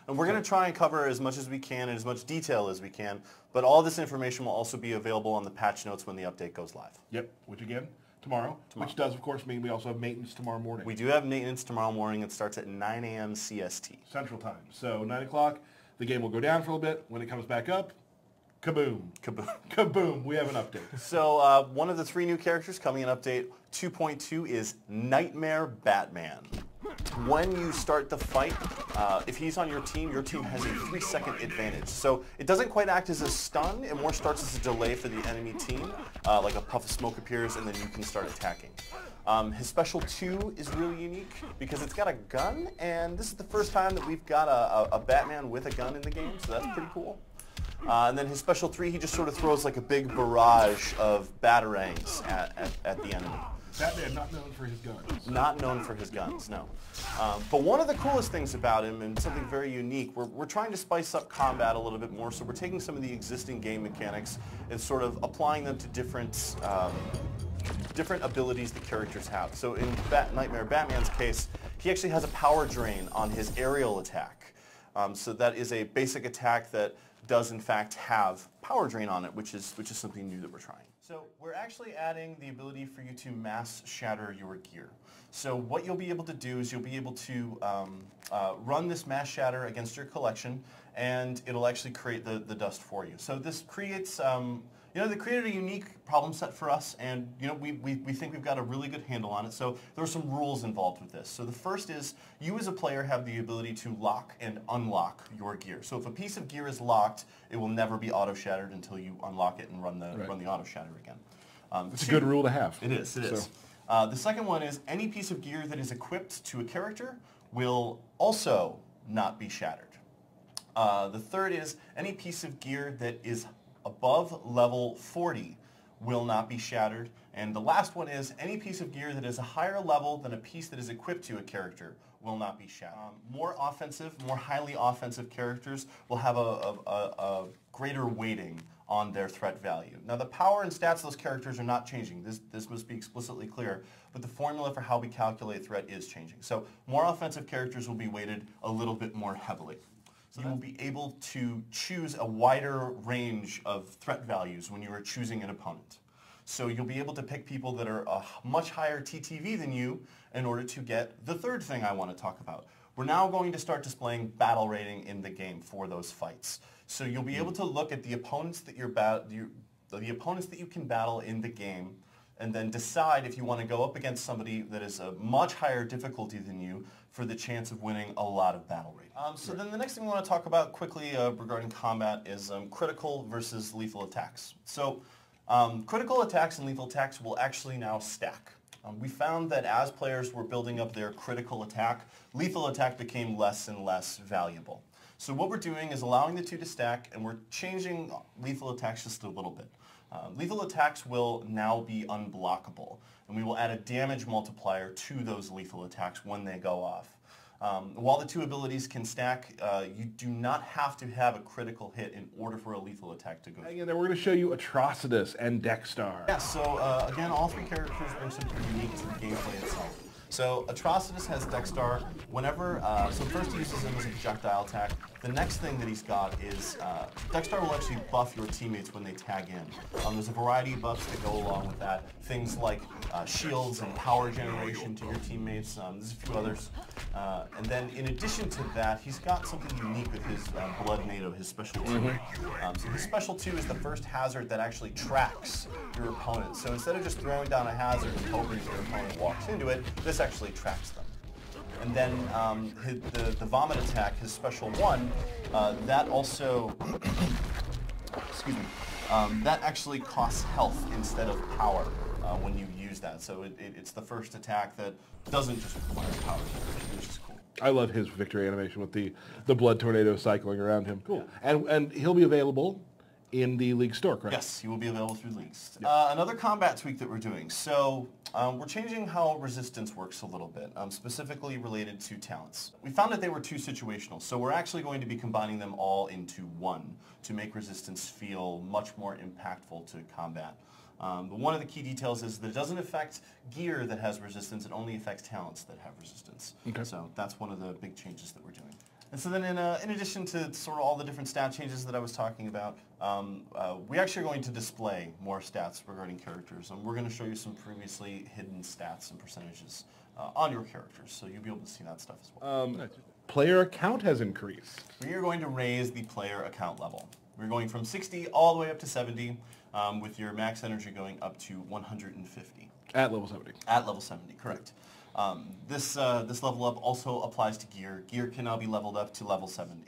And we're going to try and cover as much as we can and as much detail as we can, but all this information will also be available on the patch notes when the update goes live. Yep, which again, tomorrow. Which does, of course, mean we also have maintenance tomorrow morning. We do have maintenance tomorrow morning. It starts at 9 a.m. CST. Central Time. So 9 o'clock, the game will go down for a little bit. When it comes back up, kaboom. Kaboom. Kaboom, we have an update. So one of the 3 new characters coming in update 2.2 is Nightmare Batman. When you start the fight, if he's on your team has a 3-second advantage. So it doesn't quite act as a stun, it more starts as a delay for the enemy team. Like a puff of smoke appears and then you can start attacking. His special 2 is really unique because it's got a gun, and this is the first time that we've got a Batman with a gun in the game, so that's pretty cool. And then his special 3, he just sort of throws like a big barrage of batarangs at the enemy. Batman, not known for his guns. Not known for his guns, no. But one of the coolest things about him, and something very unique, we're trying to spice up combat a little bit more, so we're taking some of the existing game mechanics and sort of applying them to different abilities the characters have. So in Nightmare Batman's case, he actually has a power drain on his aerial attack. So that is a basic attack that does in fact have power drain on it, which is something new that we're trying. So we're actually adding the ability for you to mass shatter your gear. So what you'll be able to do is you'll be able to run this mass shatter against your collection, and it'll actually create the dust for you. So this creates, they created a unique problem set for us, and we think we've got a really good handle on it. So there are some rules involved with this. So the first is you as a player have the ability to lock and unlock your gear. So if a piece of gear is locked, it will never be auto-shattered until you unlock it and run the auto-shatter again. It's a good rule to have. It is, it is. The second one is any piece of gear that is equipped to a character will also not be shattered. The third is any piece of gear that is above level 40 will not be shattered. And the last one is any piece of gear that is a higher level than a piece that is equipped to a character will not be shattered. More offensive, more highly offensive characters will have a greater weighting on their threat value. Now the power and stats of those characters are not changing. This must be explicitly clear, but the formula for how we calculate threat is changing. So more offensive characters will be weighted a little bit more heavily. So you will be able to choose a wider range of threat values when you are choosing an opponent. So you'll be able to pick people that are a much higher TTV than you in order to get the third thing I want to talk about. We're now going to start displaying battle rating in the game for those fights. So you'll be able to look at the opponents that the opponents that you can battle in the game, and then decide if you want to go up against somebody that is a much higher difficulty than you for the chance of winning a lot of battle rating. Then the next thing we want to talk about quickly regarding combat is critical versus lethal attacks. So critical attacks and lethal attacks will actually now stack. We found that as players were building up their critical attack, lethal attack became less and less valuable. So what we're doing is allowing the two to stack, and we're changing lethal attacks just a little bit. Lethal attacks will now be unblockable, and we will add a damage multiplier to those lethal attacks when they go off. While the two abilities can stack, you do not have to have a critical hit in order for a lethal attack to go through. Again, then we're going to show you Atrocitus and Dexstar. Yeah, so again, all 3 characters bring something unique to the gameplay itself. So Atrocitus has Dexstar whenever, so first he uses him as a projectile attack. The next thing that he's got is, Dexstar will actually buff your teammates when they tag in. There's a variety of buffs that go along with that. Things like shields and power generation to your teammates. There's a few others. And then in addition to that, he's got something unique with his Blood NATO, his special 2. So his special 2 is the first hazard that actually tracks your opponent. So instead of just throwing down a hazard and hoping your opponent walks into it, this actually tracks them. And then the Vomit attack, his special 1, that also, excuse me, that actually costs health instead of power when you use that. So it's the first attack that doesn't just require power, which is cool. I love his victory animation with the blood tornado cycling around him. Cool. And he'll be available in the League store, correct? Yes, he will be available through Leagues. Yep. Another combat tweak that we're doing. So we're changing how resistance works a little bit, specifically related to talents. We found that they were too situational, so we're actually going to be combining them all into one to make resistance feel much more impactful to combat. But one of the key details is that it doesn't affect gear that has resistance, it only affects talents that have resistance. Okay. So that's one of the big changes that we're doing. And so then in addition to sort of all the different stat changes that I was talking about, we actually are going to display more stats regarding characters. And we're going to show you some previously hidden stats and percentages on your characters. So you'll be able to see that stuff as well. Player account has increased. We are going to raise the player account level. We're going from 60 all the way up to 70, with your max energy going up to 150. At level 70. At level 70, correct. This level up also applies to gear. Gear can now be leveled up to level 70.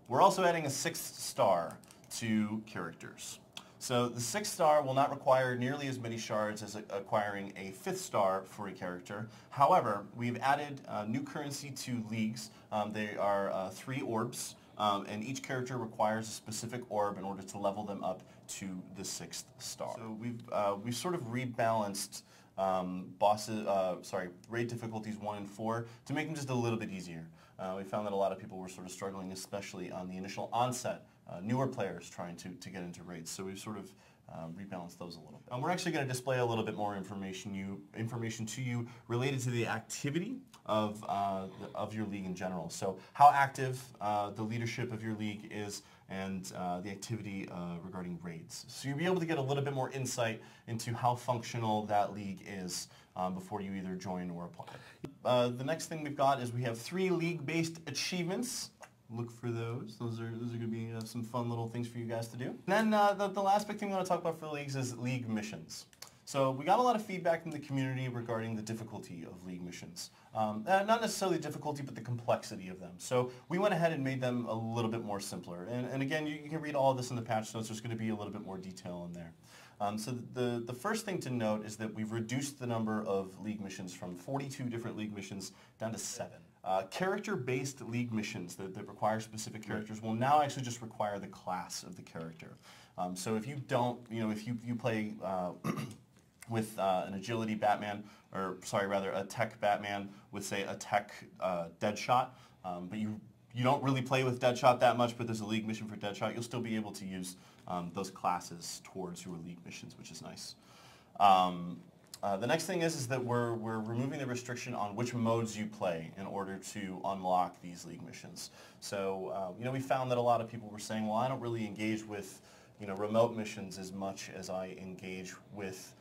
We're also adding a 6th star to characters. So the 6th star will not require nearly as many shards as acquiring a 5th star for a character. However, we've added new currency to leagues. They are 3 orbs, and each character requires a specific orb in order to level them up to the 6th star. So we've sort of rebalanced raid difficulties 1 and 4 to make them just a little bit easier. We found that a lot of people were sort of struggling, especially on the initial onset, newer players trying to get into raids. So we've sort of rebalanced those a little bit. We're actually going to display a little bit more information to you related to the activity of your league in general. So how active the leadership of your league is, and the activity regarding raids. So you'll be able to get a little bit more insight into how functional that league is before you either join or apply. The next thing we've got is we have 3 league-based achievements. Look for those. Those are going to be some fun little things for you guys to do. And then the last big thing we want to talk about for leagues is league missions. So we got a lot of feedback from the community regarding the difficulty of league missions. Not necessarily the difficulty, but the complexity of them. So we went ahead and made them a little bit more simpler. And again, you can read all of this in the patch notes. There's going to be a little bit more detail in there. So the first thing to note is that we've reduced the number of league missions from 42 different league missions down to 7. Character-based league missions that require specific characters will now actually just require the class of the character. So if you don't, if you play with an agility Batman, or sorry, rather a tech Batman with, say, a tech Deadshot, but you don't really play with Deadshot that much, but there's a league mission for Deadshot, you'll still be able to use those classes towards your league missions, which is nice. The next thing is that we're removing the restriction on which modes you play in order to unlock these league missions. So, we found that a lot of people were saying, well, I don't really engage with, remote missions as much as I engage with,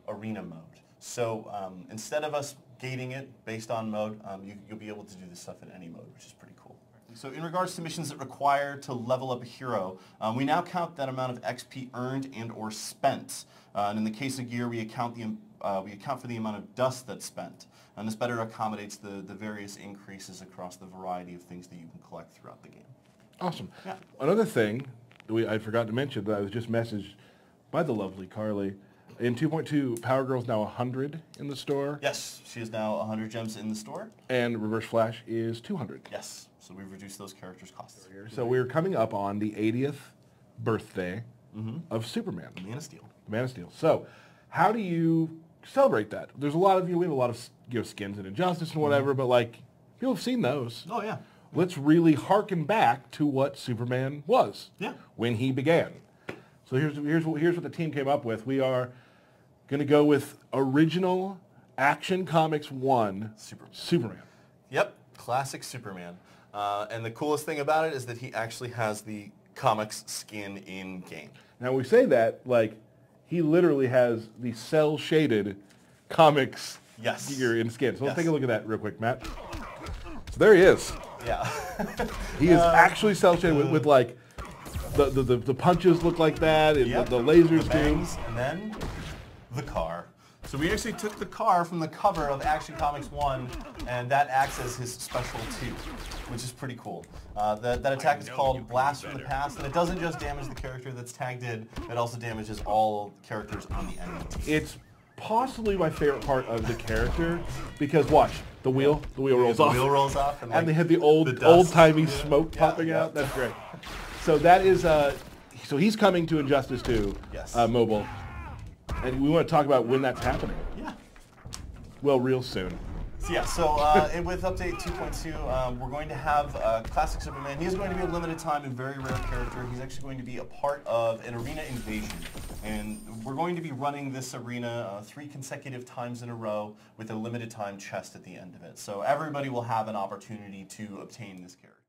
arena mode. So instead of us gating it based on mode, you'll be able to do this stuff in any mode, which is pretty cool. So in regards to missions that require to level up a hero, we now count that amount of XP earned and or spent. And in the case of gear, we account for the amount of dust that's spent. And this better accommodates the various increases across the variety of things that you can collect throughout the game. Awesome. Yeah. Another thing that I forgot to mention that I was just messaged by the lovely Carly. In 2.2, Power Girl's now 100 in the store. Yes, she is now 100 gems in the store. And Reverse Flash is 200. Yes, so we've reduced those characters' costs. So we're coming up on the 80th birthday of Superman. The Man of Steel. The Man of Steel. So how do you celebrate that? There's a lot of, we have a lot of skins and Injustice and whatever, but like, people have seen those. Oh, yeah. Let's really harken back to what Superman was when he began. So here's what the team came up with. We are going to go with original Action Comics 1 Superman. Yep, classic Superman. And the coolest thing about it is that he actually has the comics skin in game. Now we say that like he literally has the cell-shaded comics gear in skin. So let's take a look at that real quick, Matt. So there he is. Yeah. He is actually cell-shaded with like the punches look like that, and the lasers do. And then the car. So we actually took the car from the cover of Action Comics 1, and that acts as his special 2, which is pretty cool. That attack is called Blast from the Past, and it doesn't just damage the character that's tagged in, it also damages all characters on the enemy team. It's possibly my favorite part of the character, because watch, the wheel rolls off. The wheel rolls off. And they have the old-timey smoke popping out. That's great. So that is, so he's coming to Injustice 2 mobile. And we want to talk about when that's happening. Yeah. Well, real soon. So and with update 2.2, we're going to have Classic Superman. He's going to be a limited time and very rare character. He's actually going to be a part of an arena invasion. And we're going to be running this arena 3 consecutive times in a row with a limited time chest at the end of it. So everybody will have an opportunity to obtain this character.